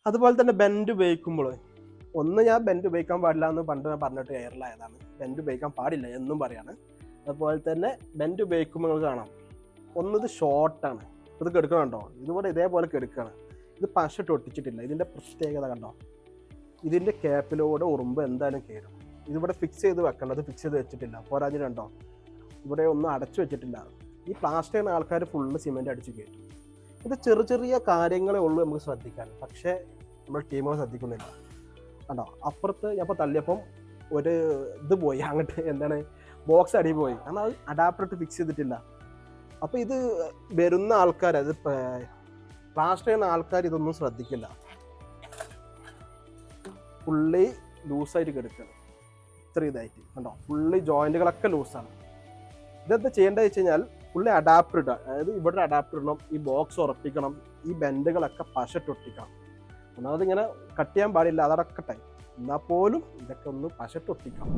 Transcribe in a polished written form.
അതുപോലെ തന്നെ ബെൻഡ് ഉപയോഗിക്കുമ്പോൾ ഒന്ന് ഞാൻ ബെൻഡ് ഉപയോഗിക്കാൻ പാടില്ല എന്ന് പണ്ട് ഞാൻ പറഞ്ഞിട്ട് എയറിലായതാണ്. ബെൻഡ് ഉപയോഗിക്കാൻ പാടില്ല എന്നും പറയാണ്. അതുപോലെ തന്നെ ബെൻഡ് ഉപയോഗിക്കുമ്പോൾ നിങ്ങൾക്ക് കാണാം ഒന്നത് ഷോർട്ടാണ്. ഇത് കെടുക്കണുണ്ടോ, ഇതുപോലെ ഇതേപോലെ കെടുക്കുകയാണ്. ഇത് പശട്ട് ഒട്ടിച്ചിട്ടില്ല. ഇതിൻ്റെ പ്രത്യേകത കണ്ടോ, ഇതിൻ്റെ ക്യാപ്പിലൂടെ ഉറുമ്പ് എന്തായാലും കയറും. ഇതിവിടെ ഫിക്സ് ചെയ്ത് വെക്കേണ്ടത് ഫിക്സ് ചെയ്ത് വെച്ചിട്ടില്ല. പോരാഞ്ഞ് കണ്ടോ ഇവിടെ ഒന്നും അടച്ചു വെച്ചിട്ടില്ല. ഈ പ്ലാസ്റ്റിക്കിന് ആൾക്കാർ ഫുള്ള് സിമെൻറ്റ് അടിച്ച് കയറ്റും. ഇത് ചെറിയ ചെറിയ കാര്യങ്ങളേ ഉള്ളൂ നമുക്ക് ശ്രദ്ധിക്കാൻ, പക്ഷേ നമ്മൾ ടീമുകൾ ശ്രദ്ധിക്കുന്നില്ല. കണ്ടോ അപ്പുറത്ത് ഞാൻ ഇപ്പോൾ തള്ളിയപ്പം ഒരു ഇത് പോയി അങ്ങോട്ട്, എന്താണ് ബോക്സ് അടി പോയി, കാരണം അത് അഡാപ്റ്റർ ഇട്ട് ഫിക്സ് ചെയ്തിട്ടില്ല. അപ്പോൾ ഇത് വരുന്ന ആൾക്കാർ, അത് പ്ലാസ്റ്റർ ചെയ്യുന്ന ആൾക്കാർ ഇതൊന്നും ശ്രദ്ധിക്കില്ല. ഫുള്ളി ലൂസായിട്ട് കിടക്കുകയാണ്, ഇത്ര ഇതായിട്ട് കണ്ടോ. ഫുള്ളി ജോയിൻറ്റുകളൊക്കെ ലൂസാണ്. ഇതെന്താ ചെയ്യേണ്ടത് വെച്ച് കഴിഞ്ഞാൽ ഫുള്ളി അഡാപ്റ്റർ ഇടുക. അതായത് ഇവിടെ അഡാപ്റ്റർ ഇടണം, ഈ ബോക്സ് ഉറപ്പിക്കണം, ഈ ബെൻഡുകളൊക്കെ പശട്ട് ഒട്ടിക്കണം. ഒന്നാമത് ഇങ്ങനെ കട്ട് ചെയ്യാൻ പാടില്ല, അതടക്കട്ടെ, എന്നാൽ പോലും ഇതൊക്കെ ഒന്ന് പശട്ട് ഒട്ടിക്കണം.